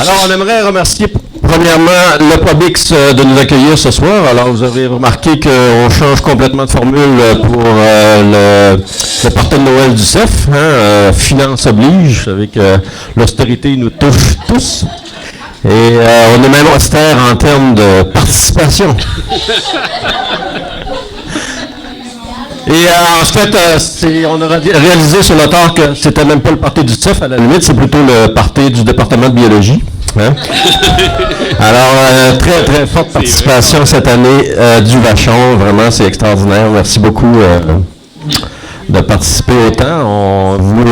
Alors, on aimerait remercier premièrement le Publix de nous accueillir ce soir. Alors, vous avez remarqué qu'on change complètement de formule pour le party de Noël du CEF. Finance oblige. Vous savez que l'austérité nous touche tous. Et on est même austère en termes de participation. Et en fait, on a réalisé sur le tard que c'était même pas le party du CEF, à la limite, c'est plutôt le party du département de biologie. Hein? Alors, très, très forte participation cette année du Vachon. Vraiment, c'est extraordinaire. Merci beaucoup de participer autant. Vous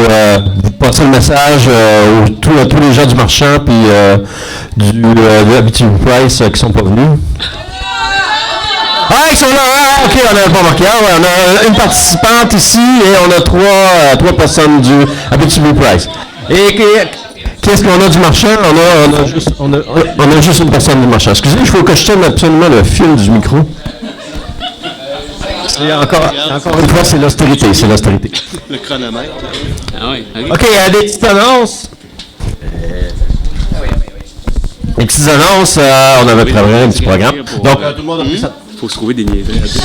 passez le message à tous les gens du marchand puis du Abitibi Price qui sont pas venus. Ah, ils sont là! Ah, OK, on a pas marqué. Ah, ouais, on a une participante ici et on a trois personnes du Abitibi Price. Et qu'est-ce qu'on a du marchand? On a juste une personne du marchand. Excusez, il faut que je tienne absolument le fil du micro. Et encore une fois, c'est l'austérité. Le chronomètre. Ah oui, OK, il y a des petites annonces. Les petites annonces, on avait préparé un petit programme. Donc, tout le monde a pris sa... Il faut se trouver des niaiseries à dire.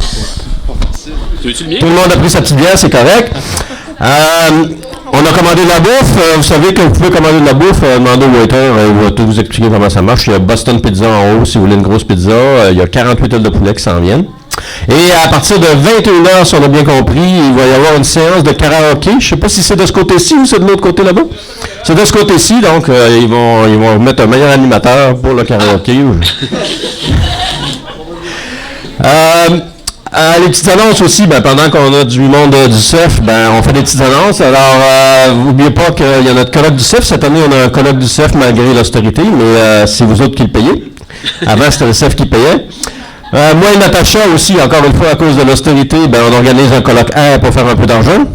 Tu veux-tu le mien? Tout le monde a pris sa petite bière, c'est correct. On a commandé de la bouffe. Vous savez que vous pouvez commander de la bouffe. Demandez au waiter, il va tout vous expliquer comment ça marche. Il y a Boston Pizza en haut si vous voulez une grosse pizza. Il y a 48 ailes de poulet qui s'en viennent. Et à partir de 21h, si on a bien compris, il va y avoir une séance de karaoké. Je ne sais pas si c'est de ce côté-ci ou c'est de l'autre côté là-bas. C'est de ce côté-ci, donc ils vont mettre un meilleur animateur pour le karaoké. Les petites annonces aussi, pendant qu'on a du monde du CEF, on fait des petites annonces. Alors, n'oubliez pas qu'il y a notre colloque du CEF. Cette année, on a un colloque du CEF malgré l'austérité, mais c'est vous autres qui le payez. Avant, c'était le CEF qui payait. Moi et Natacha aussi, encore une fois, à cause de l'austérité, on organise un colloque R pour faire un peu d'argent.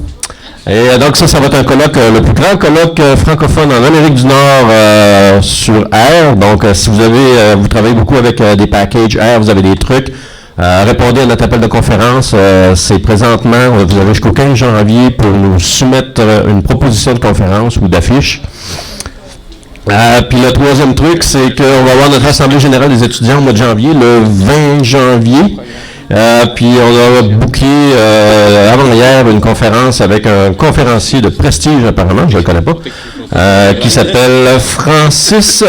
Et donc ça va être un colloque, le plus grand colloque francophone en Amérique du Nord sur R. Donc, si vous travaillez beaucoup avec des packages R, vous avez des trucs, répondez à notre appel de conférence. C'est présentement, vous avez jusqu'au 15 janvier pour nous soumettre une proposition de conférence ou d'affiche. Puis le troisième truc, c'est qu'on va avoir notre Assemblée générale des étudiants au mois de janvier, le 20 janvier. Puis on a booké avant-hier une conférence avec un conférencier de prestige apparemment, je ne le connais pas, qui s'appelle Francis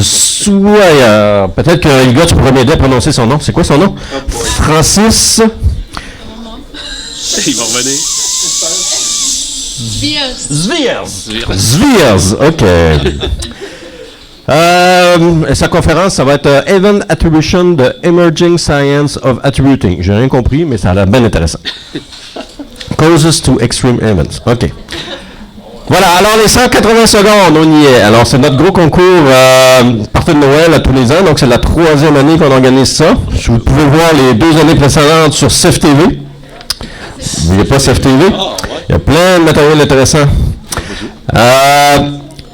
Souaillard. Peut-être que les gars, tu pourrais m'aider à prononcer son nom. C'est quoi son nom? Francis... Il va revenir. Zviers, OK. Sa conférence, ça va être Event Attribution de Emerging Science of Attributing. J'ai rien compris, mais ça a l'air bien intéressant. Causes to Extreme Events. OK. Voilà, alors les 180 secondes, on y est. Alors, c'est notre gros concours party de Noël à tous les ans. Donc, c'est la 3e année qu'on organise ça. Vous pouvez voir les 2 années précédentes sur CEF TV. Il n'y a pas CEF TV. Il y a plein de matériel intéressant.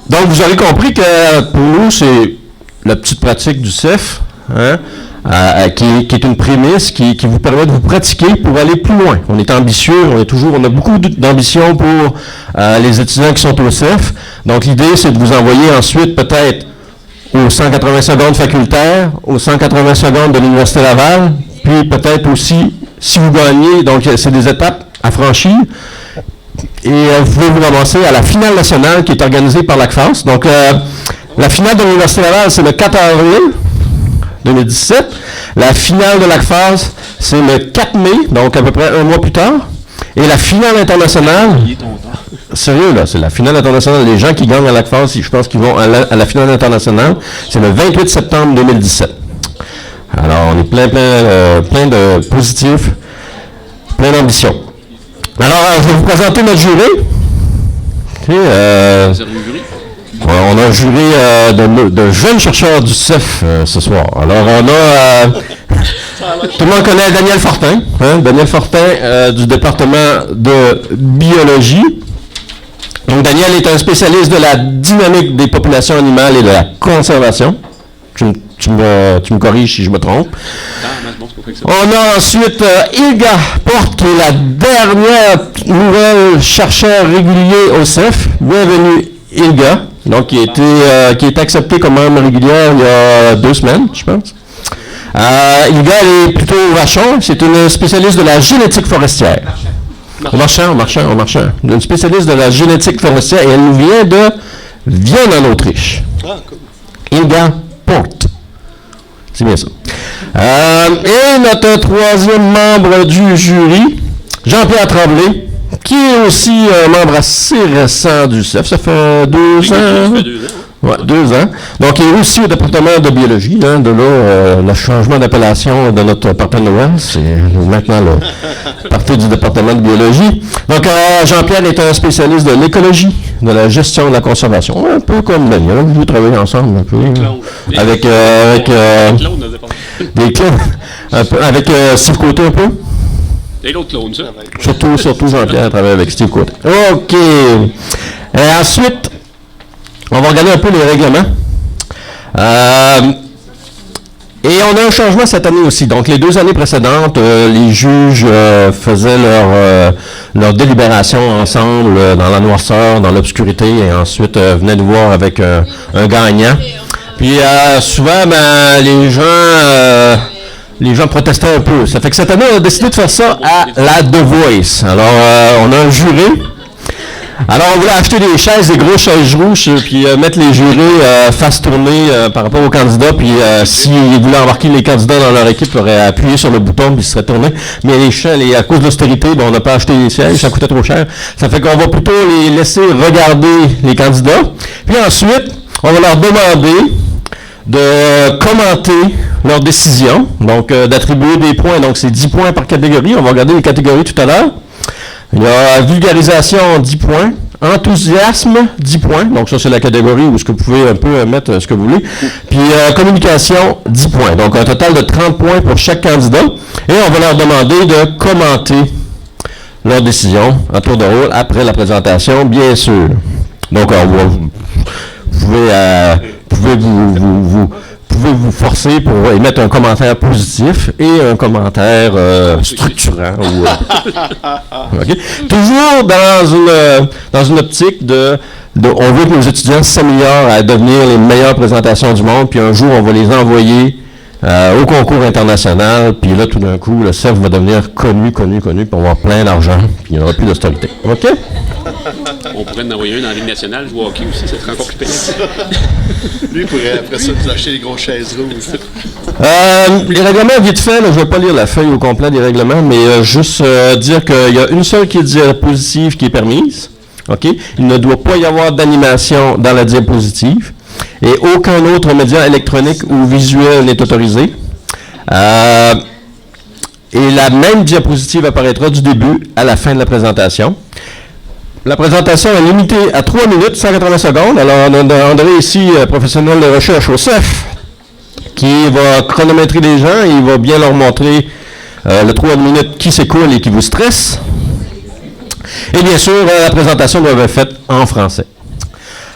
Donc, vous aurez compris que pour nous, c'est la petite pratique du CEF, qui est une prémisse qui vous permet de vous pratiquer pour aller plus loin. On est ambitieux, on a beaucoup d'ambition pour les étudiants qui sont au CEF. Donc, l'idée, c'est de vous envoyer ensuite peut-être aux 180 secondes facultaires, aux 180 secondes de l'Université Laval, puis peut-être aussi, si vous gagnez, donc c'est des étapes à franchir. Et vous pouvez vous ramasser à la finale nationale qui est organisée par l'ACFAS. Donc, la finale de l'Université Laval, c'est le 4 avril 2017. La finale de l'ACFAS, c'est le 4 mai, donc à peu près un mois plus tard. Et la finale internationale... Sérieux, là, c'est la finale internationale. Les gens qui gagnent à l'ACFAS, je pense qu'ils vont à la finale internationale. C'est le 28 septembre 2017. Alors, on est plein de positifs, plein d'ambition. Alors, je vais vous présenter notre jury. On a un jury de jeunes chercheurs du CEF ce soir. Alors, on a... tout le monde connaît Daniel Fortin. Daniel Fortin du département de biologie. Donc, Daniel est un spécialiste de la dynamique des populations animales et de la conservation. Tu me corriges si je me trompe. On a ensuite Ilga Porte, la dernière nouvelle chercheur régulier au CEF. Bienvenue Ilga, donc qui a été acceptée comme membre régulière il y a 2 semaines, je pense. Ilga, elle est plutôt vachon, c'est une spécialiste de la génétique forestière. Au marchand. Une spécialiste de la génétique forestière et elle nous vient de Vienne en Autriche. Ah, cool. Ilga Port. C'est bien ça. Et notre 3e membre du jury, Jean-Pierre Tremblay, qui est aussi un membre assez récent du CEF. Ça fait 2 ans. Ça fait 2 ans. Ouais, 2 ans. Donc, il est aussi au département de biologie. Hein, de là, le changement d'appellation de notre partenaire, c'est maintenant le parti du département de biologie. Donc, Jean-Pierre est un spécialiste de l'écologie, de la gestion de la conservation. Un peu comme Daniel. Vous travaillez ensemble un peu. Avec des clones. Un peu, avec Steve Côté un peu. Et l'autre clone, ça. Surtout Jean-Pierre travaille avec Steve Côté. OK. Et ensuite, on va regarder un peu les règlements. Et on a un changement cette année aussi. Donc, les 2 années précédentes, les juges faisaient leur délibération ensemble dans la noirceur, dans l'obscurité, et ensuite venaient nous voir avec un gagnant. Puis, souvent, les gens protestaient un peu. Ça fait que cette année, on a décidé de faire ça à la The Voice. Alors, on a un jury. Alors, on voulait acheter des chaises, des grosses chaises rouges, puis mettre les jurés face tournée par rapport aux candidats, puis s'ils voulaient embarquer les candidats dans leur équipe, ils auraient appuyé sur le bouton, puis ils seraient tournés. Mais à cause de l'austérité, on n'a pas acheté les sièges, ça coûtait trop cher. Ça fait qu'on va plutôt les laisser regarder les candidats. Puis ensuite, on va leur demander de commenter leur décision, donc d'attribuer des points. Donc, c'est 10 points par catégorie. On va regarder les catégories tout à l'heure. Il y a vulgarisation, 10 points. Enthousiasme, 10 points. Donc, ça, c'est la catégorie où vous pouvez un peu mettre ce que vous voulez. Puis, communication, 10 points. Donc, un total de 30 points pour chaque candidat. Et on va leur demander de commenter leur décision à tour de rôle après la présentation, bien sûr. Donc, vous pouvez vous forcer pour émettre un commentaire positif et un commentaire structurant. Okay? Toujours dans une optique on veut que nos étudiants s'améliorent à devenir les meilleures présentations du monde, puis un jour, on va les envoyer au concours international, puis là, tout d'un coup, le CEF va devenir connu, puis on va avoir plein d'argent, puis il n'y aura plus d'austérité. OK? On pourrait en envoyer un dans la Ligue nationale, jouer au hockey aussi, ça serait encore plus payant. Lui, il pourrait, après ça, vous acheter les grosses chaises rouges. Les règlements, vite fait, là, je ne vais pas lire la feuille au complet des règlements, mais juste dire qu'il y a une seule diapositive qui est permise. OK? Il ne doit pas y avoir d'animation dans la diapositive. Et aucun autre média électronique ou visuel n'est autorisé. Et la même diapositive apparaîtra du début à la fin de la présentation. La présentation est limitée à 3 minutes, 180 secondes. Alors, on a André ici, professionnel de recherche au CEF, qui va chronométrer les gens et il va bien leur montrer le 3 minutes qui s'écoule et qui vous stresse. Et bien sûr, la présentation doit être faite en français.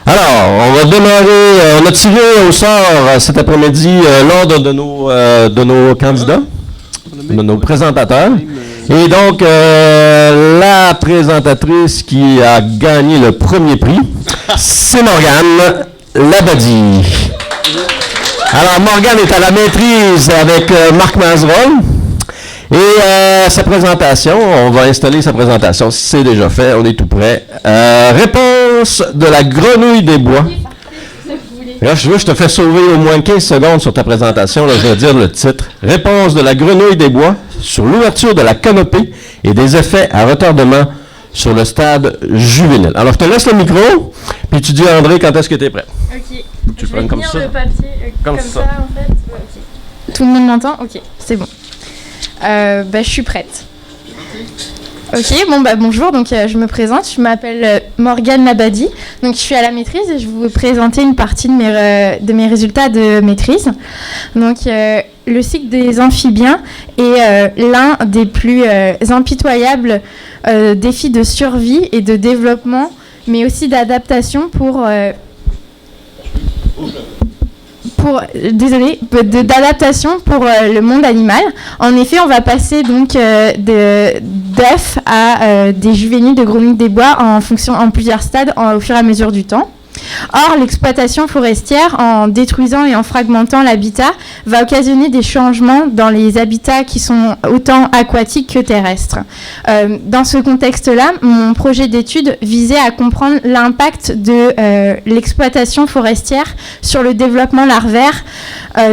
Alors, on va démarrer, on a tiré au sort cet après-midi l'ordre de nos candidats, de nos présentateurs. Et donc, la présentatrice qui a gagné le premier prix, c'est Morgane Labadie. Alors, Morgane est à la maîtrise avec Marc Mazerolle. Et sa présentation, on va installer sa présentation. Si c'est déjà fait, on est tout prêt. Réponse de la grenouille des bois. Là, je te fais sauver au moins 15 secondes sur ta présentation. Là, je vais dire le titre. Réponse de la grenouille des bois sur l'ouverture de la canopée et des effets à retardement sur le stade juvénile. Alors, je te laisse le micro, puis tu dis à André quand est-ce que tu es prêt. OK. Tu je prends vais comme tenir ça. le papier Comme ça, ça. en fait. Ouais, OK. Tout le monde m'entend? OK, c'est bon. Je suis prête. Ok, bonjour, donc je me présente, je m'appelle Morgane Labadie, donc je suis à la maîtrise et je vais vous présenter une partie de mes résultats de maîtrise. Donc le cycle des amphibiens est l'un des plus impitoyables défis de survie et de développement, mais aussi d'adaptation d'adaptation pour le monde animal. En effet, on va passer donc d'œufs à des juvéniles de grenouilles des bois en plusieurs stades au fur et à mesure du temps. Or, l'exploitation forestière, en détruisant et en fragmentant l'habitat, va occasionner des changements dans les habitats qui sont autant aquatiques que terrestres. Dans ce contexte-là, mon projet d'étude visait à comprendre l'impact de l'exploitation forestière sur le développement larvaire.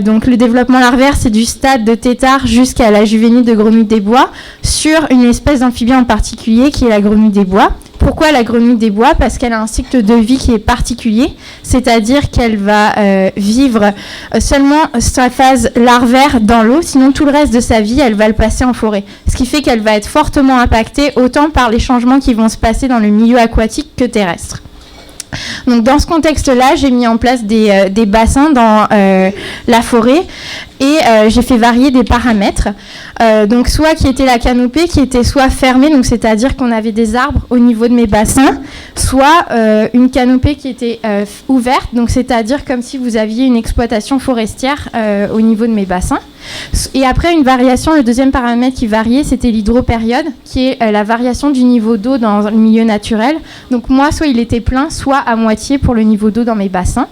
Donc le développement larvaire, c'est du stade de tétard jusqu'à la juvénile de grenouille des bois, sur une espèce d'amphibien en particulier qui est la grenouille des bois. Pourquoi la grenouille des bois? Parce qu'elle a un cycle de vie qui est particulier, c'est-à-dire qu'elle va vivre seulement sa phase larvaire dans l'eau, sinon tout le reste de sa vie, elle va le passer en forêt. Ce qui fait qu'elle va être fortement impactée autant par les changements qui vont se passer dans le milieu aquatique que terrestre. Donc dans ce contexte-là, j'ai mis en place des bassins dans la forêt et j'ai fait varier des paramètres. Donc soit qui était la canopée, qui était soit fermée, donc c'est-à-dire qu'on avait des arbres au niveau de mes bassins, soit une canopée qui était ouverte, donc c'est-à-dire comme si vous aviez une exploitation forestière au niveau de mes bassins. Et après, une variation, le deuxième paramètre qui variait, c'était l'hydropériode, qui est la variation du niveau d'eau dans le milieu naturel. Donc moi, soit il était plein, soit à moitié pour le niveau d'eau dans mes bassins.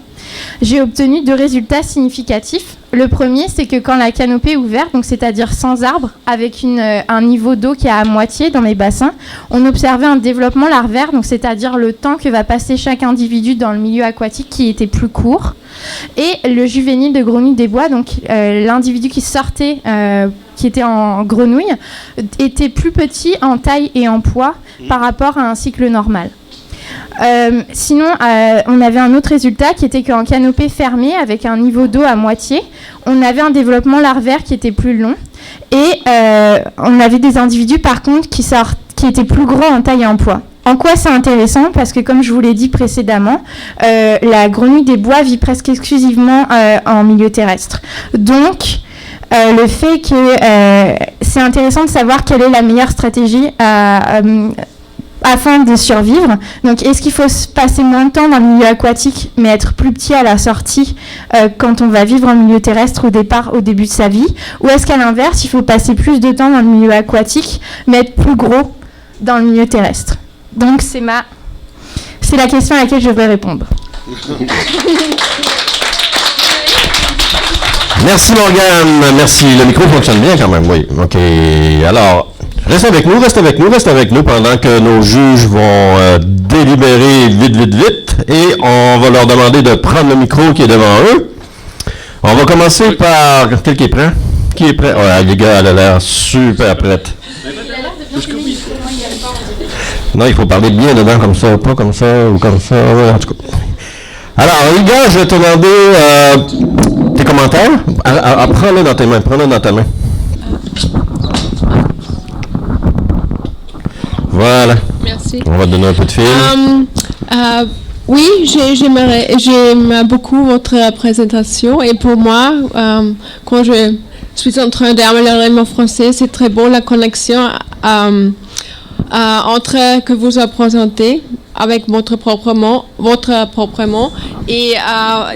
J'ai obtenu 2 résultats significatifs. Le premier, c'est que quand la canopée est ouverte, donc c'est-à-dire sans arbre, avec un niveau d'eau qui est à moitié dans mes bassins, on observait un développement larvaire, donc c'est-à-dire le temps que va passer chaque individu dans le milieu aquatique qui était plus court. Et le juvénile de grenouille des bois, donc l'individu qui sortait, qui était en grenouille, était plus petit en taille et en poids par rapport à un cycle normal. Sinon, on avait un autre résultat qui était qu'en canopée fermée, avec un niveau d'eau à moitié, on avait un développement larvaire qui était plus long et on avait des individus par contre qui étaient plus gros en taille et en poids. En quoi c'est intéressant? Parce que comme je vous l'ai dit précédemment, la grenouille des bois vit presque exclusivement en milieu terrestre. Donc, le fait que c'est intéressant de savoir quelle est la meilleure stratégie afin de survivre. Donc, est-ce qu'il faut se passer moins de temps dans le milieu aquatique, mais être plus petit à la sortie quand on va vivre en milieu terrestre au début de sa vie? Ou est-ce qu'à l'inverse, il faut passer plus de temps dans le milieu aquatique, mais être plus gros dans le milieu terrestre? Donc, c'est la question à laquelle je devrais répondre. Merci Morgane, merci. Le micro fonctionne bien quand même, oui. OK. Alors, reste avec nous pendant que nos juges vont délibérer vite. Et on va leur demander de prendre le micro qui est devant eux. On va commencer par... Quel qui est prêt? Qui est prêt? Ouais, les gars, elle a l'air super prête. Non, il faut parler bien dedans, comme ça, pas comme ça, ou comme ça, ouais, en tout cas. Alors, les gars, je vais te demander tes commentaires. Prends-le dans tes mains, prends-le dans ta main. Voilà. Merci. On va te donner un peu de fil. Oui, j'aime beaucoup votre présentation et pour moi, quand je suis en train d'améliorer mon français, c'est très bon la connexion entre que vous avez présenté avec votre propre mot et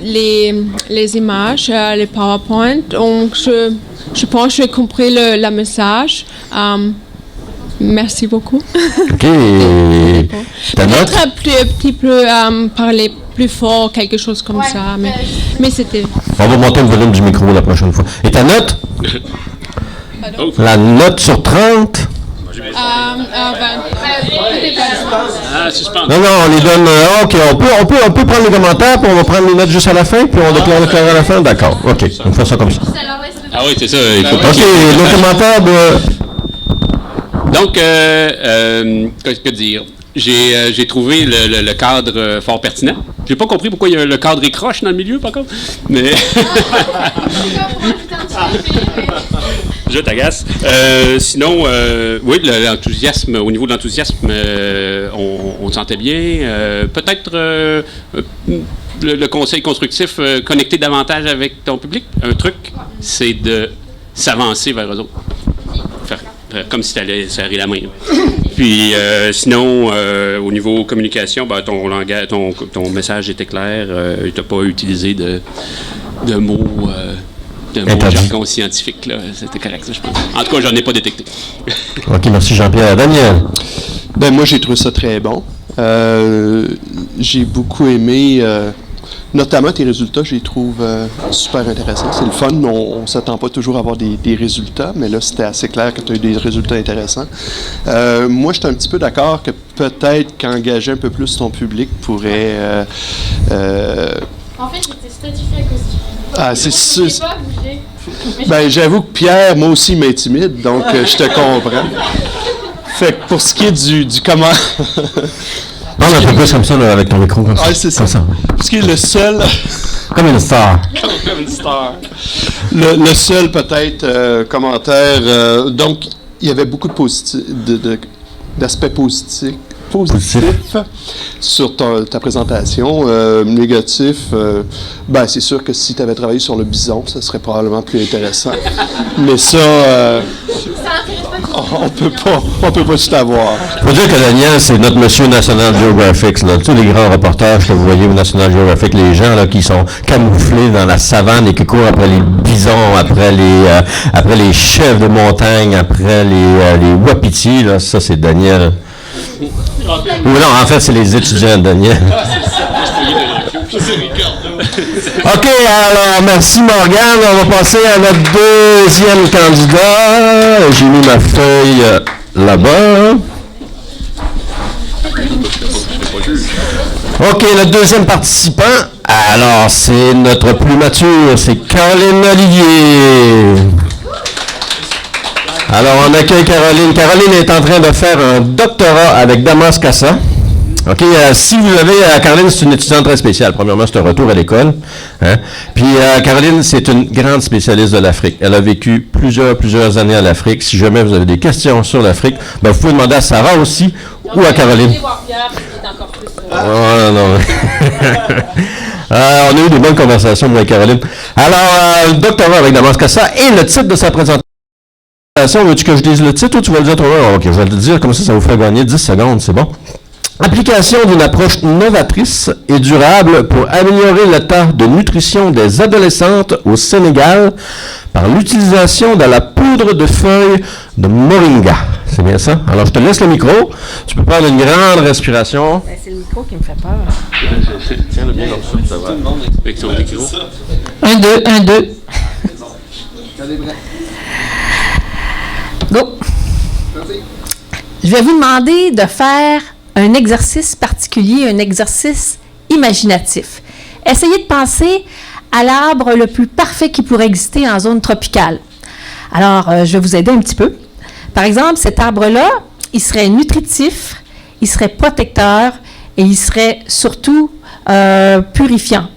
les images, les PowerPoint. Donc, je pense que j'ai compris le message. Merci beaucoup. OK. Ta note? Peut-être un petit peu parler plus fort, quelque chose comme ça, mais c'était... On va monter le volume du micro la prochaine fois. Et ta note? La note sur 30? Non, on les donne... OK, on peut prendre les commentaires, puis on va prendre les notes juste à la fin, puis on déclare à la fin? D'accord, OK, on fait ça comme ça. Ah oui, c'est ça. OK, les commentaires de... Donc, que dire? J'ai trouvé le cadre fort pertinent. J'ai pas compris pourquoi le cadre est croche dans le milieu, par contre. Mais... Je t'agace. Sinon, oui, l'enthousiasme, au niveau de l'enthousiasme, on sentait bien. Peut-être le conseil constructif, connecter davantage avec ton public. Un truc, c'est de s'avancer vers eux autres. Comme si tu allais serrer la main. Puis sinon, au niveau communication, ben, ton message était clair. Tu n'as pas utilisé de mots jargon scientifique. Là. C'était correct, ça, je pense. En tout cas, j'en ai pas détecté. OK, merci Jean-Pierre. Daniel? Ben moi, j'ai trouvé ça très bon. J'ai beaucoup aimé, notamment tes résultats, je les trouve super intéressants. C'est le fun, on ne s'attend pas toujours à avoir des résultats, mais là, c'était assez clair que tu as eu des résultats intéressants. Moi, j'étais un petit peu d'accord que peut-être qu'engager un peu plus ton public pourrait... En fait, j'étais stratifiée à cause du... Ah, c'est sûr. Je pas bouger. Ben, j'avoue que Pierre, moi aussi, m'intimide, donc je te comprends. Fait que pour ce qui est du comment... Parle un peu plus comme ça, là, avec ton micro. Comme ça. Ah, c'est ça. Comme ça. Pour ce qui est le seul... Comme une star. Comme une star. Le seul, peut-être, commentaire... donc, il y avait beaucoup d'aspects positifs sur ta présentation. Négatif, ben c'est sûr que si tu avais travaillé sur le bison, ça serait probablement plus intéressant. Mais ça, on peut pas tout avoir. Faut dire que Daniel, c'est notre monsieur National Geographic. Là. Tous les grands reportages que vous voyez au National Geographic, les gens là qui sont camouflés dans la savane et qui courent après les bisons, après les chèvres de montagne, après les wapitis, là, ça c'est Daniel. Ou non, en fait, c'est les étudiants de Daniel. OK, alors, merci Morgane. On va passer à notre deuxième candidat. J'ai mis ma feuille là-bas. OK, notre deuxième participant. Alors, c'est notre plus mature, c'est Caroline Olivier. Alors, on accueille Caroline. Caroline est en train de faire un doctorat avec Damas Casa. OK, si vous avez... Caroline, c'est une étudiante très spéciale. Premièrement, c'est un retour à l'école. Hein? Puis, Caroline, c'est une grande spécialiste de l'Afrique. Elle a vécu plusieurs années en Afrique. Si jamais vous avez des questions sur l'Afrique, ben, vous pouvez demander à Sarah aussi ou à Caroline. Oh, non. On a eu des bonnes conversations avec Caroline. Alors, doctorat avec Damas Casa et le titre de sa présentation. Veux-tu que je dise le titre ou tu vas le dire toi-même? OK, je vais le dire, comme ça vous fait gagner 10 secondes, c'est bon. Application d'une approche novatrice et durable pour améliorer l'état de nutrition des adolescentes au Sénégal par l'utilisation de la poudre de feuilles de moringa. C'est bien ça? Alors, je te laisse le micro. Tu peux prendre une grande respiration. Ben, c'est le micro qui me fait peur. Tiens-le bien comme ça, ça va. Avec ton micro. 1, 2, 1, 2. Go! Je vais vous demander de faire un exercice particulier, un exercice imaginatif. Essayez de penser à l'arbre le plus parfait qui pourrait exister en zone tropicale. Alors, je vais vous aider un petit peu. Par exemple, cet arbre-là, il serait nutritif, il serait protecteur et il serait surtout purifiant.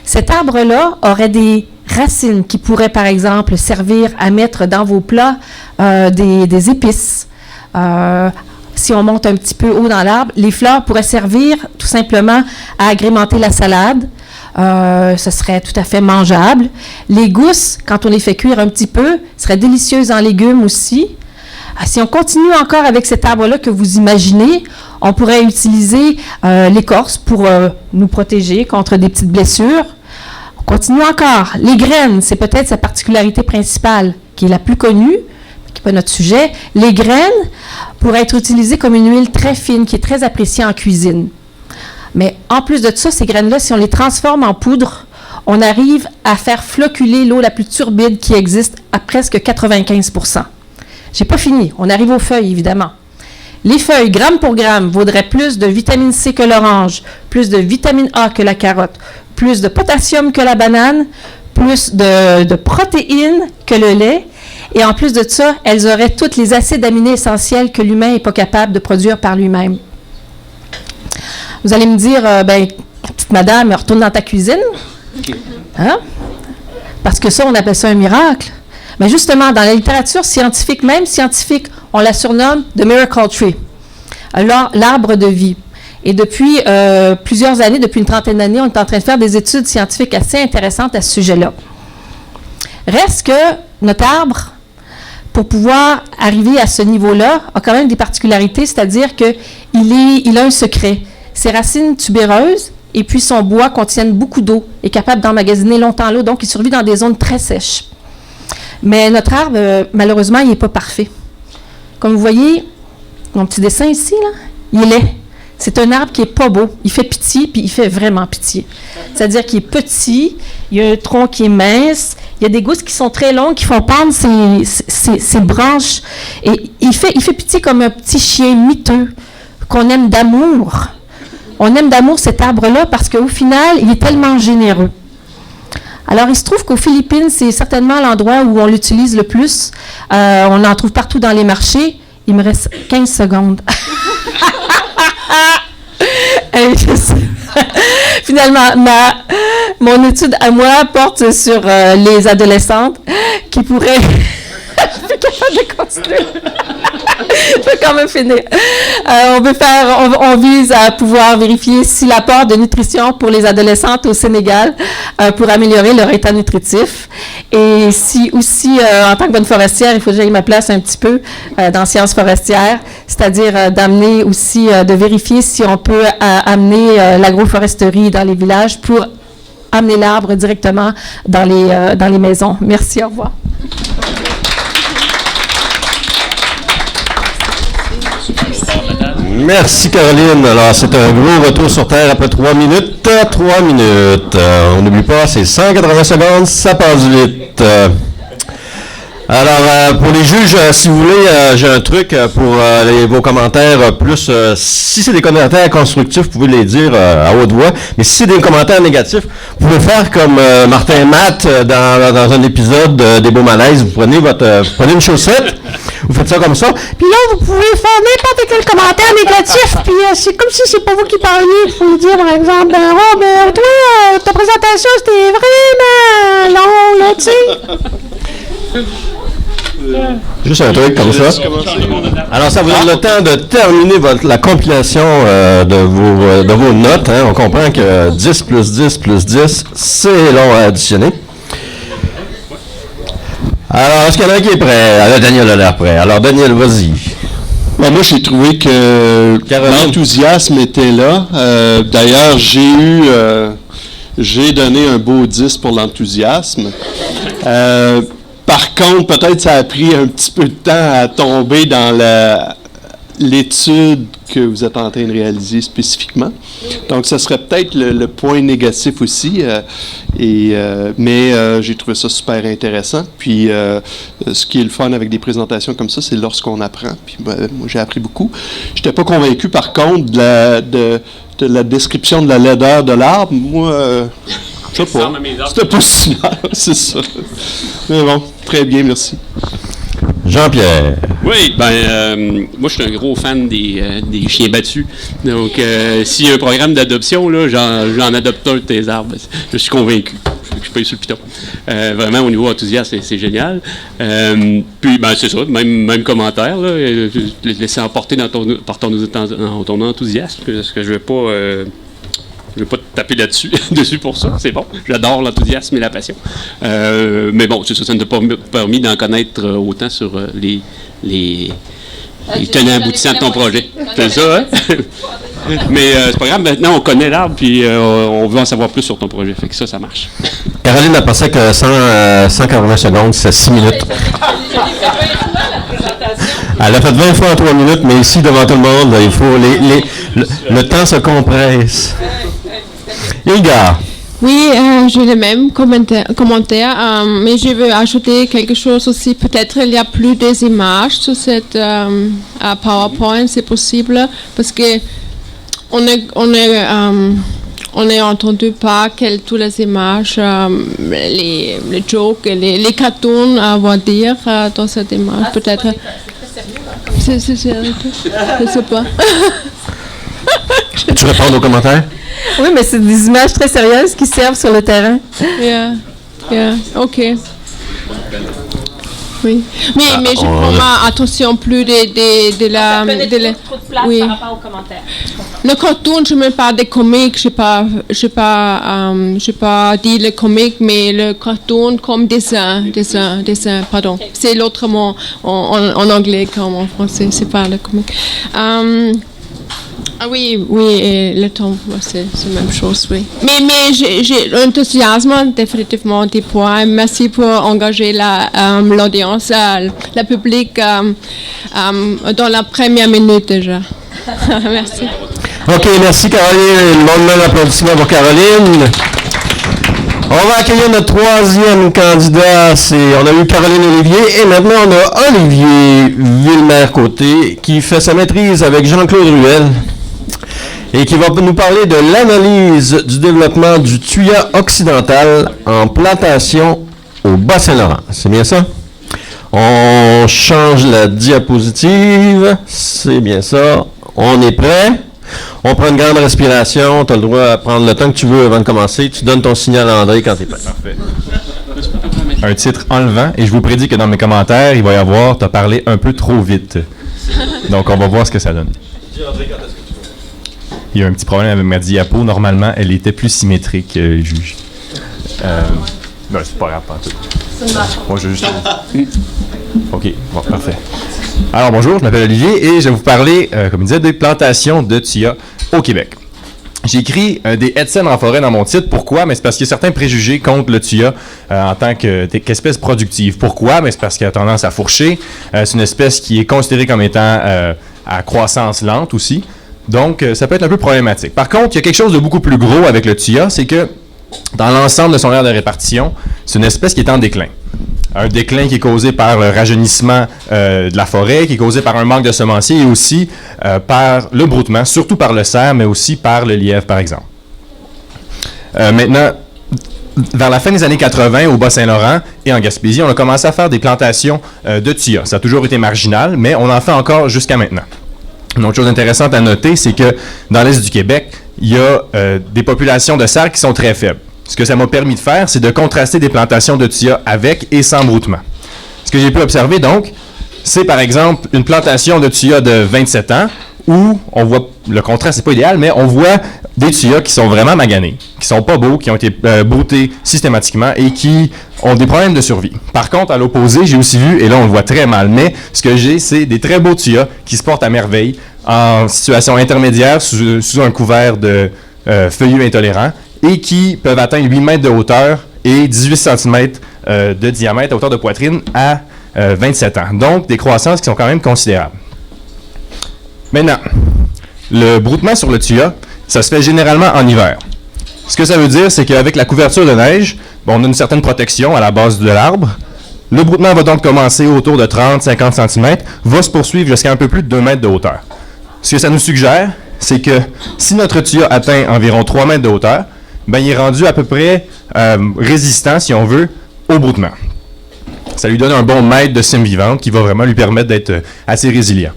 Cet arbre-là aurait des racines qui pourraient, par exemple, servir à mettre dans vos plats des épices. Si on monte un petit peu haut dans l'arbre, les fleurs pourraient servir tout simplement à agrémenter la salade. Ce serait tout à fait mangeable. Les gousses, quand on les fait cuire un petit peu, seraient délicieuses en légumes aussi. Si on continue encore avec cet arbre-là que vous imaginez, on pourrait utiliser l'écorce pour nous protéger contre des petites blessures. On continue encore. Les graines, c'est peut-être sa particularité principale, qui est la plus connue, qui n'est pas notre sujet. Les graines pourraient être utilisées comme une huile très fine, qui est très appréciée en cuisine. Mais en plus de ça, ces graines-là, si on les transforme en poudre, on arrive à faire floculer l'eau la plus turbide qui existe à presque 95%. J'ai pas fini. On arrive aux feuilles, évidemment. Les feuilles, gramme pour gramme, vaudraient plus de vitamine C que l'orange, plus de vitamine A que la carotte, plus de potassium que la banane, plus de protéines que le lait. Et en plus de ça, elles auraient tous les acides aminés essentiels que l'humain n'est pas capable de produire par lui-même. Vous allez me dire, petite madame, retourne dans ta cuisine. Hein? Parce que ça, on appelle ça un miracle. Mais justement, dans la littérature scientifique, même scientifique, on la surnomme « the miracle tree », l'arbre de vie. Et depuis plusieurs années, depuis une trentaine d'années, on est en train de faire des études scientifiques assez intéressantes à ce sujet-là. Reste que notre arbre, pour pouvoir arriver à ce niveau-là, a quand même des particularités, c'est-à-dire qu'il a un secret. Ses racines tubéreuses et puis son bois contiennent beaucoup d'eau, est capable d'emmagasiner longtemps l'eau, donc il survit dans des zones très sèches. Mais notre arbre, malheureusement, il n'est pas parfait. Comme vous voyez, mon petit dessin ici, là, il est laid. c'est un arbre qui est pas beau. Il fait pitié, puis il fait vraiment pitié. C'est-à-dire qu'il est petit, il y a un tronc qui est mince, il y a des gousses qui sont très longues, qui font pendre ses branches. Et il fait pitié comme un petit chien miteux qu'on aime d'amour. On aime d'amour cet arbre-là parce qu'au final, il est tellement généreux. Alors, il se trouve qu'aux Philippines, c'est certainement l'endroit où on l'utilise le plus. On en trouve partout dans les marchés. Il me reste 15 secondes. Finalement, mon étude à moi porte sur les adolescentes qui pourraient... Je suis capable de continuer. Je vais quand même finir. On vise à pouvoir vérifier si l'apport de nutrition pour les adolescentes au Sénégal pour améliorer leur état nutritif. Et si aussi, en tant que bonne forestière, il faut que j'aille ma place un petit peu dans sciences forestières, c'est-à-dire d'amener aussi, de vérifier si on peut amener l'agroforesterie dans les villages pour amener l'arbre directement dans les maisons. Merci, au revoir. Merci Caroline. Alors, c'est un gros retour sur Terre après 3 minutes. 3 minutes. On n'oublie pas, c'est 180 secondes, ça passe vite. Alors, pour les juges, si vous voulez, j'ai un truc pour vos commentaires plus... si c'est des commentaires constructifs, vous pouvez les dire à haute voix. Mais si c'est des commentaires négatifs, vous pouvez faire comme Martin et Matt dans un épisode des Beaux Malaises. Vous prenez une chaussette, vous faites ça comme ça. Puis là, vous pouvez faire n'importe quel commentaire négatif. Puis c'est comme si c'est pas vous qui parliez. Vous pouvez dire, par exemple, toi, ta présentation, c'était vraiment long, là, tu sais. Juste un truc comme ça. Alors, ça vous donne le temps de terminer la compilation de vos notes. Hein. On comprend que 10 plus 10 plus 10, c'est long à additionner. Alors, est-ce qu'il y en a un qui est prêt? Alors, Daniel a l'air prêt. Alors, Daniel, vas-y. Ben, moi, j'ai trouvé que l'enthousiasme était là. D'ailleurs, j'ai donné un beau 10 pour l'enthousiasme. Par contre, peut-être ça a pris un petit peu de temps à tomber dans l'étude que vous êtes en train de réaliser spécifiquement. Donc, ce serait peut-être le point négatif aussi. Mais j'ai trouvé ça super intéressant. Puis, ce qui est le fun avec des présentations comme ça, c'est lorsqu'on apprend. Puis, moi, j'ai appris beaucoup. Je n'étais pas convaincu, par contre, de la description de la laideur de l'arbre. Moi... je sais pas. C'était pas si mal, c'est ça. Mais bon, très bien, merci. Jean-Pierre. Oui, moi, je suis un gros fan des chiens battus. Donc, s'il y a un programme d'adoption, là, j'en adopte un de tes arbres. Je suis convaincu. Je suis pas sur le piton. Vraiment, au niveau enthousiasme, c'est génial. Puis, c'est ça, même commentaire. Là, laisser emporter par ton enthousiasme, parce que je vais pas... je ne vais pas te taper dessus pour ça, c'est bon. J'adore l'enthousiasme et la passion. Mais bon, ça ne t'a pas permis d'en connaître autant sur les tenants aboutissants de ton projet. C'est ça, hein? Mais c'est pas grave, maintenant on connaît l'arbre, puis on veut en savoir plus sur ton projet. Fait que ça marche. Caroline a pensé que 180 secondes, c'est 6 minutes. Elle a fait 20 fois en 3 minutes, mais ici, devant tout le monde, il faut le temps se compresse. Ilga. Oui, j'ai le même commentaire, mais je veux ajouter quelque chose aussi. Peut-être il y a plus des images sur cette PowerPoint, c'est possible, parce que on n'a entendu pas toutes les images, les jokes, les cartoons à voir dire dans cette image. Peut-être. C'est sérieux. Je sais pas. Tu réponds aux commentaires? Oui, mais c'est des images très sérieuses qui servent sur le terrain. OK. Oui. Mais je prends attention plus de la... trop de place oui. par rapport aux commentaires. Le cartoon, je me parle des comics, je n'ai pas dit le comic, mais le cartoon comme dessin, pardon. Okay. C'est l'autre mot en anglais comme en français, c'est pas le comic. Oui, et le temps, c'est la même chose, oui. Mais j'ai l'enthousiasme, définitivement, des points. Merci pour engager l'audience, le public dans la première minute déjà. Merci. OK, merci Caroline. Le monde met l'applaudissement pour Caroline. On va accueillir notre troisième candidat. On a eu Caroline Olivier et maintenant on a Olivier Villemer-Côté qui fait sa maîtrise avec Jean-Claude Ruel et qui va nous parler de l'analyse du développement du tuya occidental en plantation au Bas-Saint-Laurent. C'est bien ça? On change la diapositive. C'est bien ça. On est prêt? On prend une grande respiration. Tu as le droit à prendre le temps que tu veux avant de commencer. Tu donnes ton signal à André quand tu es prêt. Parfait. Un titre enlevant. Et je vous prédis que dans mes commentaires, il va y avoir « T'as parlé un peu trop vite ». Donc, on va voir ce que ça donne. Il y a un petit problème avec ma diapo. Normalement, elle était plus symétrique, juge. Non, c'est pas grave, pas tout. Moi, je juste... OK, bon, parfait. Alors, bonjour, je m'appelle Olivier et je vais vous parler, comme je disais, des plantations de tuya au Québec. J'ai écrit des Edsen en forêt dans mon titre. Pourquoi? Mais c'est parce qu'il y a certains préjugés contre le tuya en tant qu'espèce productive. Pourquoi? Mais c'est parce qu'il a tendance à fourcher. C'est une espèce qui est considérée comme étant à croissance lente aussi. Donc, ça peut être un peu problématique. Par contre, il y a quelque chose de beaucoup plus gros avec le tuya, c'est que dans l'ensemble de son aire de répartition, c'est une espèce qui est en déclin. Un déclin qui est causé par le rajeunissement de la forêt, qui est causé par un manque de semenciers et aussi par le broutement, surtout par le cerf, mais aussi par le lièvre, par exemple. Maintenant, vers la fin des années 80, au Bas-Saint-Laurent et en Gaspésie, on a commencé à faire des plantations de tuya. Ça a toujours été marginal, mais on en fait encore jusqu'à maintenant. Une autre chose intéressante à noter, c'est que dans l'est du Québec, il y a des populations de cerfs qui sont très faibles. Ce que ça m'a permis de faire, c'est de contraster des plantations de tuya avec et sans broutement. Ce que j'ai pu observer, donc, c'est par exemple une plantation de tuya de 27 ans où on voit, le contraste n'est pas idéal, mais on voit des tuyas qui sont vraiment maganés, qui sont pas beaux, qui ont été broutés systématiquement et qui ont des problèmes de survie. Par contre, à l'opposé, j'ai aussi vu, et là on le voit très mal, mais ce que j'ai, c'est des très beaux tuyas qui se portent à merveille en situation intermédiaire sous un couvert de feuillus intolérants et qui peuvent atteindre 8 mètres de hauteur et 18 cm de diamètre à hauteur de poitrine à 27 ans. Donc, des croissances qui sont quand même considérables. Maintenant, le broutement sur le tuya, ça se fait généralement en hiver. Ce que ça veut dire, c'est qu'avec la couverture de neige, on a une certaine protection à la base de l'arbre. Le broutement va donc commencer autour de 30-50 cm, va se poursuivre jusqu'à un peu plus de 2 mètres de hauteur. Ce que ça nous suggère, c'est que si notre tuya atteint environ 3 mètres de hauteur, ben, il est rendu à peu près résistant, si on veut, au broutement. Ça lui donne un bon mètre de cime vivante qui va vraiment lui permettre d'être assez résilient.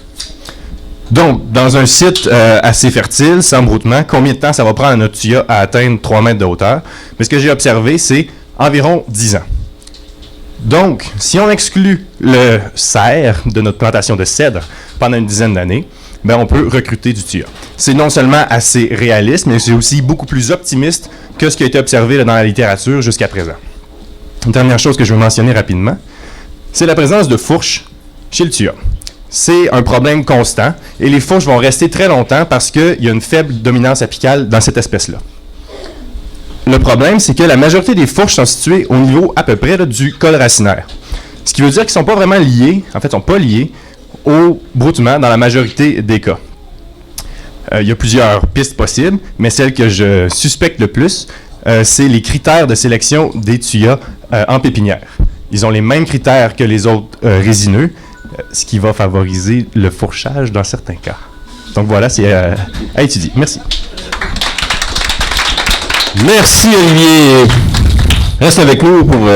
Donc, dans un site assez fertile, sans broutement, combien de temps ça va prendre à notre tuya à atteindre 3 mètres de hauteur? Mais ce que j'ai observé, c'est environ 10 ans. Donc, si on exclut le cerf de notre plantation de cèdre pendant une dizaine d'années, ben on peut recruter du tuya. C'est non seulement assez réaliste, mais c'est aussi beaucoup plus optimiste que ce qui a été observé là, dans la littérature jusqu'à présent. Une dernière chose que je veux mentionner rapidement, c'est la présence de fourches chez le tuya. C'est un problème constant et les fourches vont rester très longtemps parce qu'il y a une faible dominance apicale dans cette espèce-là. Le problème, c'est que la majorité des fourches sont situées au niveau à peu près là, du col racinaire. Ce qui veut dire qu'ils ne sont pas vraiment liés, en fait, ils ne sont pas liés au broutement dans la majorité des cas. Il y a plusieurs pistes possibles, mais celle que je suspecte le plus, c'est les critères de sélection des tuyas en pépinière. Ils ont les mêmes critères que les autres résineux, ce qui va favoriser le fourchage dans certains cas. Donc voilà, c'est à étudier. Merci. Merci Olivier. Reste avec nous pour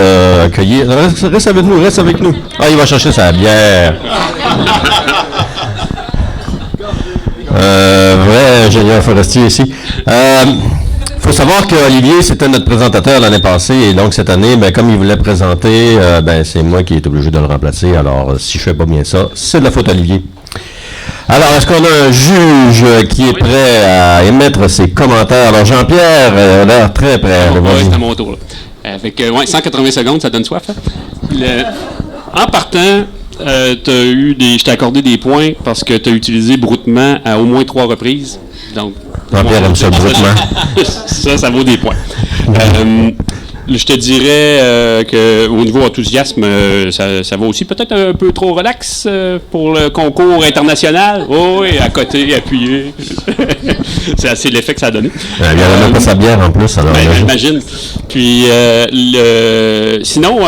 accueillir. Reste avec nous. Ah, il va chercher sa bière. Vrai ingénieur forestier ici. Il faut savoir que Olivier, c'était notre présentateur l'année passée, et donc cette année, ben, comme il voulait présenter, c'est moi qui est obligé de le remplacer. Alors, si je fais pas bien ça, c'est de la faute à Olivier. Alors, est-ce qu'on a un juge qui est prêt à émettre ses commentaires? Alors, Jean-Pierre a l'air très prêt. C'est à mon tour. Avec 180 secondes, ça donne soif. Hein? En partant, je t'ai accordé des points parce que tu as utilisé broutement à au moins 3 reprises. Donc, Jean-Pierre aime ça, le broutement. ça vaut des points. Je te dirais qu'au niveau enthousiasme, ça va aussi peut-être un peu trop relax pour le concours international. Oh oui, à côté, appuyé. C'est assez l'effet que ça a donné. Il n'y a même pas sa bière en plus. Alors, j'imagine. Puis, sinon,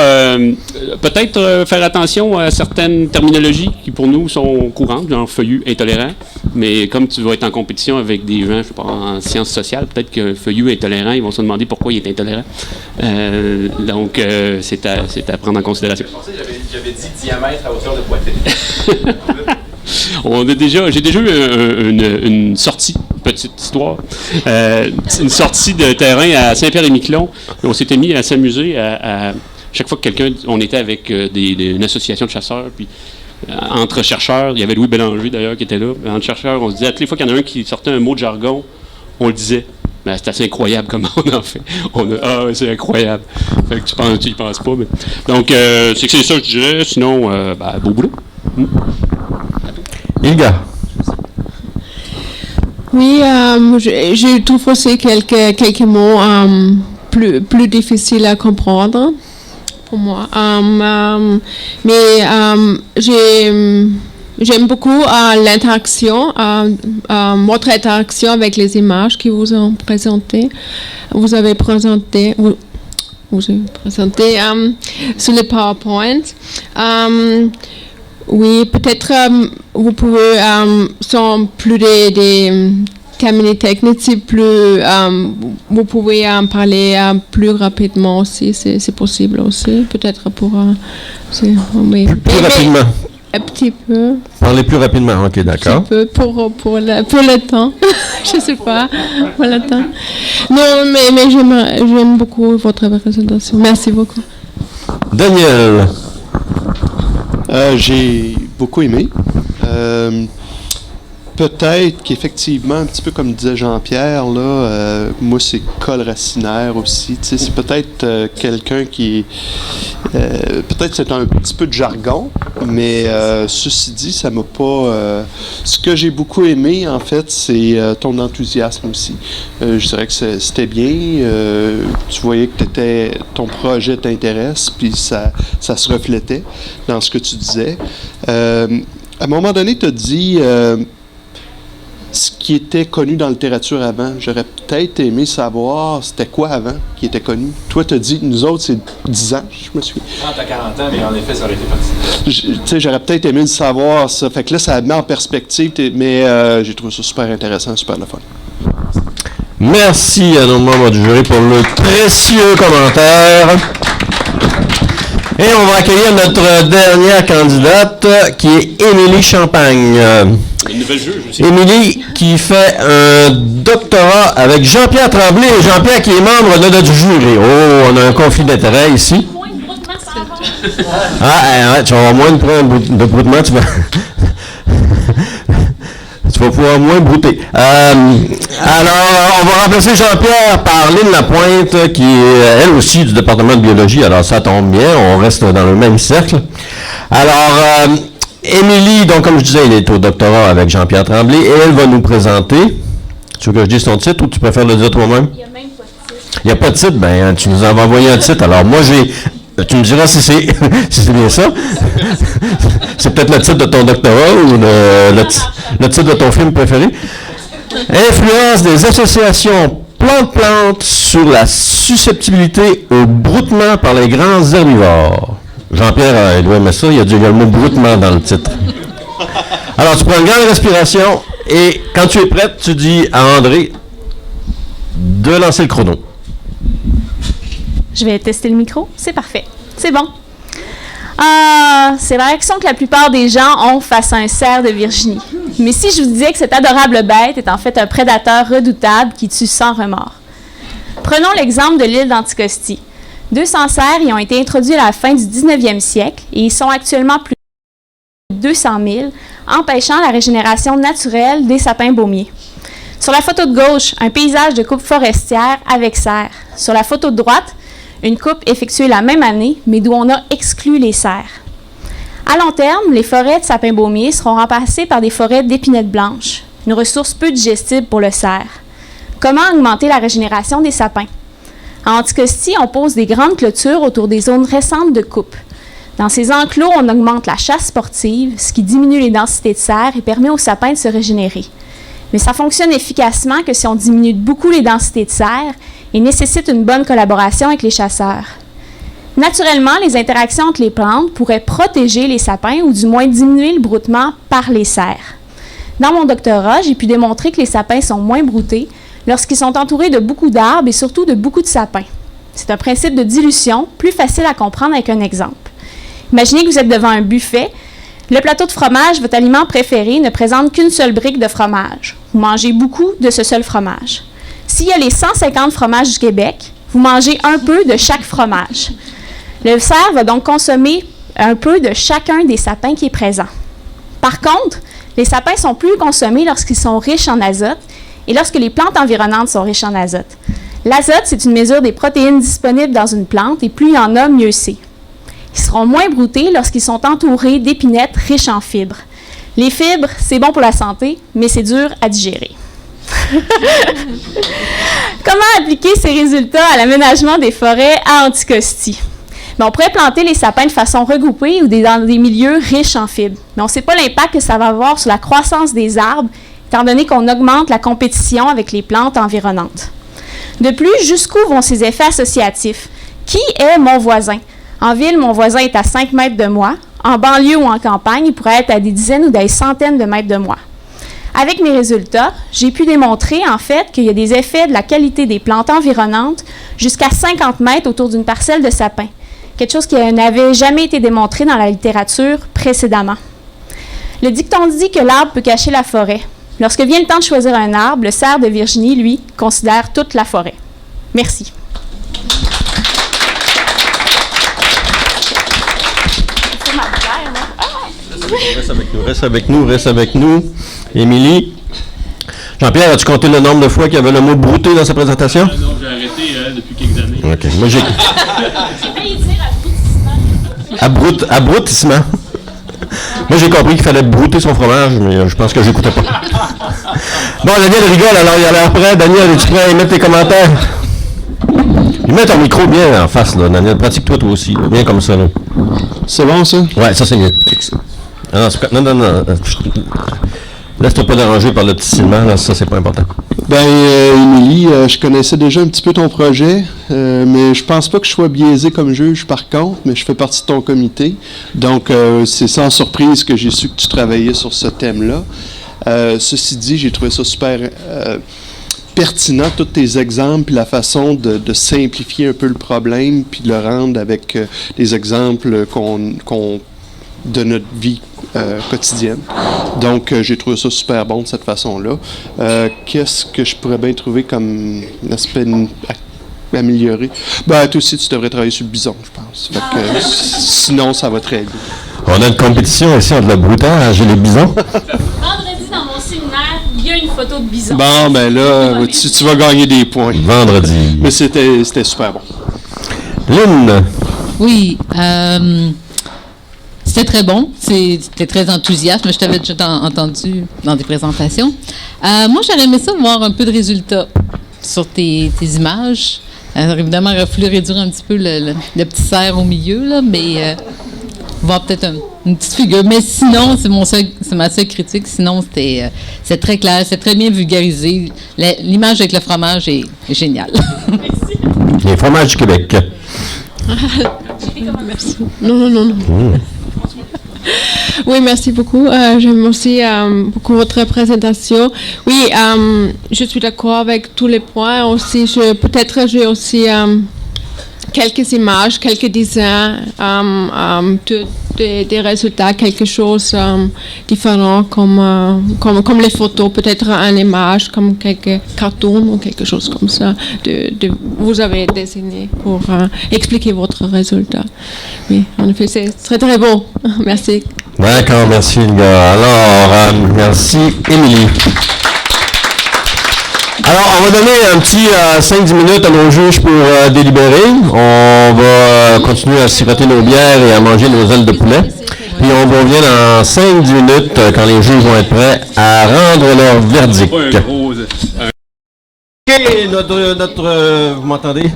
peut-être faire attention à certaines terminologies qui pour nous sont courantes, genre feuillu, intolérant. Mais comme tu vas être en compétition avec des gens, je sais pas, en sciences sociales, peut-être que feuillu, intolérant, ils vont se demander pourquoi il est intolérant. Donc, c'est à prendre en considération. Je pensais que j'avais dit diamètre à hauteur de poitrine. J'ai déjà eu une sortie, petite histoire, une sortie de terrain à Saint-Pierre-et-Miquelon. On s'était mis à s'amuser à chaque fois que on était avec une association de chasseurs, puis entre chercheurs, il y avait Louis Bélanger d'ailleurs qui était là, entre chercheurs, on se disait, à toutes les fois qu'il y en a un qui sortait un mot de jargon, on le disait. Ben, c'est assez incroyable comment on en fait. C'est incroyable. Fait que tu y penses pas. Mais... Donc, c'est ça que je dirais. Sinon, beau boulot. Ilga. Oui, je trouve aussi quelques mots plus difficiles à comprendre pour moi. J'aime beaucoup l'interaction, votre interaction avec les images que vous avez présentées. Vous avez présenté sur le PowerPoint. Oui, peut-être vous pouvez, sans plus des termes techniques, vous pouvez en parler plus rapidement aussi, c'est possible aussi, peut-être pour... oui. Plus rapidement. Un petit peu. Parlez plus rapidement, ok, d'accord. Un petit peu pour le temps. Je sais pas, pour le temps. Non, mais j'aime beaucoup votre présentation. Merci beaucoup. Daniel. J'ai beaucoup aimé. Peut-être qu'effectivement, un petit peu comme disait Jean-Pierre, là, moi, c'est col racinaire aussi. C'est peut-être quelqu'un qui... peut-être c'est un petit peu de jargon, mais ceci dit, ça m'a pas... ce que j'ai beaucoup aimé, en fait, c'est ton enthousiasme aussi. Je dirais que c'était bien. Tu voyais que ton projet t'intéresse, puis ça se reflétait dans ce que tu disais. À un moment donné, tu as dit... ce qui était connu dans la littérature avant. J'aurais peut-être aimé savoir c'était quoi avant qui était connu. Toi, tu as dit, nous autres, c'est 10 ans, je me suis... 30 à 40 ans, mais en effet, ça aurait été parti. Tu sais, j'aurais peut-être aimé le savoir, ça. Fait que là, ça met en perspective, mais j'ai trouvé ça super intéressant, super le fun. Merci à nos membres du jury pour le précieux commentaire. Et on va accueillir notre dernière candidate, qui est Émilie Champagne. Une nouvelle juge aussi. Émilie, qui fait un doctorat avec Jean-Pierre Tremblay, et Jean-Pierre qui est membre de notre jury. Oh, on a un conflit d'intérêt ici. Tu vas avoir moins de broutement, tu vas pouvoir moins brouter. Alors, on va remplacer Jean-Pierre par Lynn Lapointe, qui est elle aussi du département de biologie. Alors, ça tombe bien, on reste dans le même cercle. Alors, Émilie, donc comme je disais, elle est au doctorat avec Jean-Pierre Tremblay et elle va nous présenter. Tu veux que je dise son titre ou tu préfères le dire toi-même? Il n'y a même pas de titre. Il n'y a pas de titre? Ben, tu nous avais envoyé un titre. Alors, moi, tu me diras si c'est si c'est bien ça. C'est peut-être le titre de ton doctorat ou le titre de ton film préféré. Influence des associations plantes-plantes sur la susceptibilité au broutement par les grands herbivores. Jean-Pierre, il doit aimer ça, il y a le mot broutement dans le titre. Alors, tu prends une grande respiration et quand tu es prête, tu dis à André de lancer le chrono. Je vais tester le micro. C'est parfait. C'est bon. C'est la réaction que la plupart des gens ont face à un cerf de Virginie. Mais si je vous disais que cette adorable bête est en fait un prédateur redoutable qui tue sans remords. Prenons l'exemple de l'île d'Anticosti. 200 cerfs y ont été introduits à la fin du 19e siècle et ils sont actuellement plus de 200 000, empêchant la régénération naturelle des sapins baumiers. Sur la photo de gauche, un paysage de coupe forestière avec cerfs. Sur la photo de droite, une coupe effectuée la même année, mais d'où on a exclu les cerfs. À long terme, les forêts de sapins baumiers seront remplacées par des forêts d'épinettes blanches, une ressource peu digestible pour le cerf. Comment augmenter la régénération des sapins? En Anticosti, on pose des grandes clôtures autour des zones récentes de coupe. Dans ces enclos, on augmente la chasse sportive, ce qui diminue les densités de serre et permet aux sapins de se régénérer. Mais ça fonctionne efficacement que si on diminue beaucoup les densités de serre et nécessite une bonne collaboration avec les chasseurs. Naturellement, les interactions entre les plantes pourraient protéger les sapins ou du moins diminuer le broutement par les cerfs. Dans mon doctorat, j'ai pu démontrer que les sapins sont moins broutés lorsqu'ils sont entourés de beaucoup d'arbres et surtout de beaucoup de sapins. C'est un principe de dilution, plus facile à comprendre avec un exemple. Imaginez que vous êtes devant un buffet. Le plateau de fromage, votre aliment préféré, ne présente qu'une seule brique de fromage. Vous mangez beaucoup de ce seul fromage. S'il y a les 150 fromages du Québec, vous mangez un peu de chaque fromage. Le cerf va donc consommer un peu de chacun des sapins qui est présent. Par contre, les sapins sont plus consommés lorsqu'ils sont riches en azote et lorsque les plantes environnantes sont riches en azote. L'azote, c'est une mesure des protéines disponibles dans une plante et plus il y en a, mieux c'est. Ils seront moins broutés lorsqu'ils sont entourés d'épinettes riches en fibres. Les fibres, c'est bon pour la santé, mais c'est dur à digérer. Comment appliquer ces résultats à l'aménagement des forêts à Anticosti? On pourrait planter les sapins de façon regroupée ou dans des milieux riches en fibres. Mais on ne sait pas l'impact que ça va avoir sur la croissance des arbres, étant donné qu'on augmente la compétition avec les plantes environnantes. De plus, jusqu'où vont ces effets associatifs? Qui est mon voisin? En ville, mon voisin est à 5 mètres de moi. En banlieue ou en campagne, il pourrait être à des dizaines ou des centaines de mètres de moi. Avec mes résultats, j'ai pu démontrer en fait qu'il y a des effets de la qualité des plantes environnantes jusqu'à 50 mètres autour d'une parcelle de sapin. Quelque chose qui n'avait jamais été démontré dans la littérature précédemment. Le dicton dit que l'arbre peut cacher la forêt. Lorsque vient le temps de choisir un arbre, le cerf de Virginie, lui, considère toute la forêt. Merci. Reste avec nous. Émilie. Jean-Pierre, as-tu compté le nombre de fois qu'il y avait le mot brouté dans sa présentation? Non, j'ai arrêté depuis quelques années. OK. Moi, j'ai... Abroutissement. Moi, j'ai compris qu'il fallait brouter son fromage, mais je pense que j'écoutais pas. Bon, Daniel rigole, alors il a l'air prêt. Daniel, es-tu prêt à y mettre tes commentaires? Mets ton micro bien en face, là, Daniel. Pratique-toi, toi aussi. Là. Bien comme ça, là. C'est bon, ça? Ouais, ça, c'est mieux. Non. Laisse-toi pas déranger par le petit ciment, là, ça, c'est pas important. Émilie, je connaissais déjà un petit peu ton projet, mais je pense pas que je sois biaisé comme juge, par contre, mais je fais partie de ton comité. Donc, c'est sans surprise que j'ai su que tu travaillais sur ce thème-là. Ceci dit, j'ai trouvé ça super pertinent, tous tes exemples, puis la façon de simplifier un peu le problème, puis de le rendre avec des exemples de notre vie quotidienne. Donc, j'ai trouvé ça super bon de cette façon-là. Qu'est-ce que je pourrais bien trouver comme aspect amélioré? Toi aussi, tu devrais travailler sur le bison, je pense. Fait que, sinon, ça va très bien. On a une compétition ici entre le broutage et les bisons. Vendredi, dans mon séminaire, il y a une photo de bison. Bon, là, tu vas gagner des points. Vendredi. Mais c'était super bon. Lynn. Oui, c'était très bon. C'était très enthousiaste. Je t'avais déjà entendu dans des présentations. Moi, j'aurais aimé ça voir un peu de résultats sur tes images. Évidemment, il aurait fallu réduire un petit peu le petit cerf au milieu, là, mais voir peut-être une petite figure. Mais sinon, c'est ma seule critique. Sinon, c'est très clair, c'est très bien vulgarisé. L'image avec le fromage est géniale. Merci. Les fromages du Québec. Merci. Non. Oui, merci beaucoup. J'aime aussi beaucoup votre présentation. Oui, je suis d'accord avec tous les points. Aussi, peut-être j'ai aussi quelques images, quelques dessins, des résultats, quelque chose différent comme les photos, peut-être une image, comme quelques cartoons ou quelque chose comme ça. Vous avez dessiné pour expliquer votre résultat. Oui, en effet, c'est très très beau. Merci. D'accord, merci les gars. Alors, merci Émilie. Alors, on va donner un petit 5-10 minutes à nos juges pour délibérer. On va continuer à siroter nos bières et à manger nos ailes de poulet. Puis on va revenir dans 5-10 minutes quand les juges vont être prêts à rendre leur verdict. OK, vous m'entendez?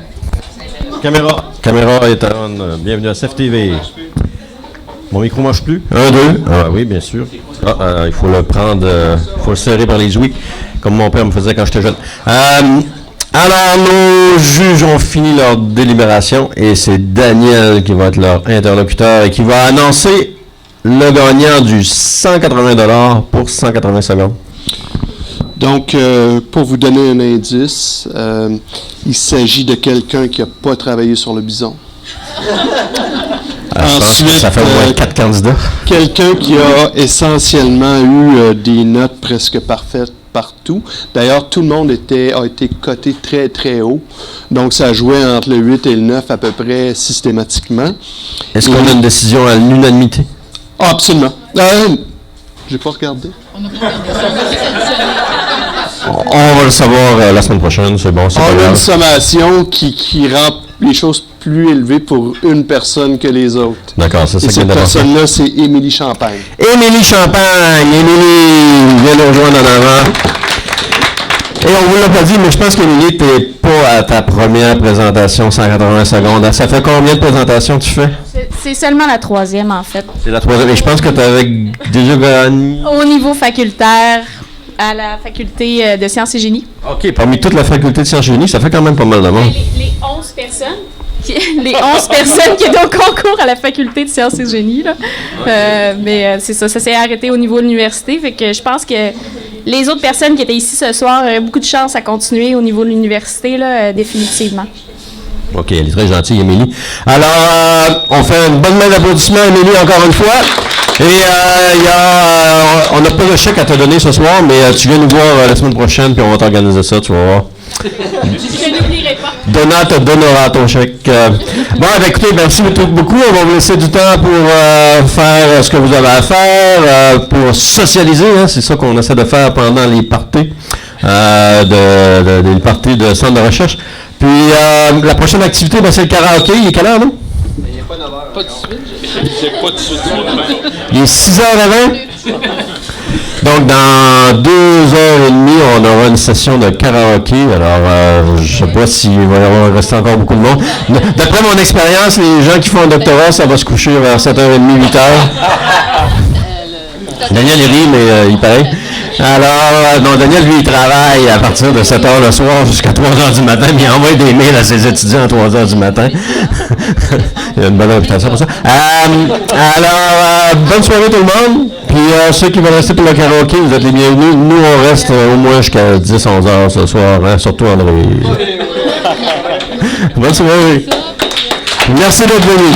Caméra est on. Bienvenue à CFTV. Mon micro marche plus? 1, 2. Ah oui, bien sûr. Il faut le prendre, il faut le serrer par les ouïes, comme mon père me faisait quand j'étais jeune. Alors, nos juges ont fini leur délibération et c'est Daniel qui va être leur interlocuteur et qui va annoncer le gagnant du 180$ pour 180 secondes. Donc, pour vous donner un indice, il s'agit de quelqu'un qui n'a pas travaillé sur le bison. Ensuite, ça fait au moins 4 candidats. Quelqu'un qui a essentiellement eu des notes presque parfaites partout. D'ailleurs, tout le monde a été coté très, très haut. Donc, ça jouait entre le 8 et le 9 à peu près systématiquement. Est-ce qu'on a une décision à l'unanimité? Ah, absolument. J'ai pas regardé. On va le savoir la semaine prochaine, c'est bon, c'est pas On a grave. une sommation qui rend les choses plus élevées pour une personne que les autres. D'accord, c'est ça Et qui est cette d'abord. personne-là, c'est Émilie Champagne. Émilie Champagne, Émilie, viens nous rejoindre en avant. Et on vous l'a pas dit, mais je pense qu'Émilie, t'es pas à ta première présentation 180 secondes. Ça fait combien de présentations tu fais? C'est seulement la troisième, en fait. C'est la troisième. Et je pense que tu avais déjà gagné. Au niveau facultaire, à la faculté de sciences et génie. OK, parmi toute la faculté de sciences et génie, ça fait quand même pas mal de monde. Les 11 personnes. Les 11 personnes qui étaient au concours à la faculté de sciences et génie. Là. Mais c'est ça s'est arrêté au niveau de l'université. Fait que je pense que les autres personnes qui étaient ici ce soir auraient beaucoup de chance à continuer au niveau de l'université, là, définitivement. OK, elle est très gentille, Émilie. Alors, on fait une bonne main d'applaudissements à Émilie encore une fois. Et on n'a pas de chèque à te donner ce soir, mais tu viens nous voir la semaine prochaine, puis on va t'organiser ça, tu vas voir. Je n'oublierai pas. Donna te donnera ton chèque. Bon, écoutez, merci beaucoup. On va vous laisser du temps pour faire ce que vous avez à faire, pour socialiser. Hein, c'est ça qu'on essaie de faire pendant les parties, les parties de centre de recherche. Puis la prochaine activité, c'est le karaoké. Il est quelle heure, non? Il n'y a pas 9 heures. Pas de suite. J'ai pas de suite. Il est 6h20. Donc, dans 2h30, on aura une session de karaoké. Alors, je ne sais pas s'il va y avoir rester encore beaucoup de monde. D'après mon expérience, les gens qui font un doctorat, ça va se coucher vers 7h30, 8h. Daniel, il rit, mais il paraît. Alors, non, Daniel, lui, il travaille à partir de 7h le soir jusqu'à 3h du matin, puis il envoie des mails à ses étudiants à 3h du matin. Il y a une bonne réputation pour ça. Alors, bonne soirée tout le monde. Puis ceux qui veulent rester pour le karaoké, vous êtes les bienvenus. Nous, on reste au moins jusqu'à 10-11h ce soir, hein, surtout André. Bonne soirée. Merci d'être venu.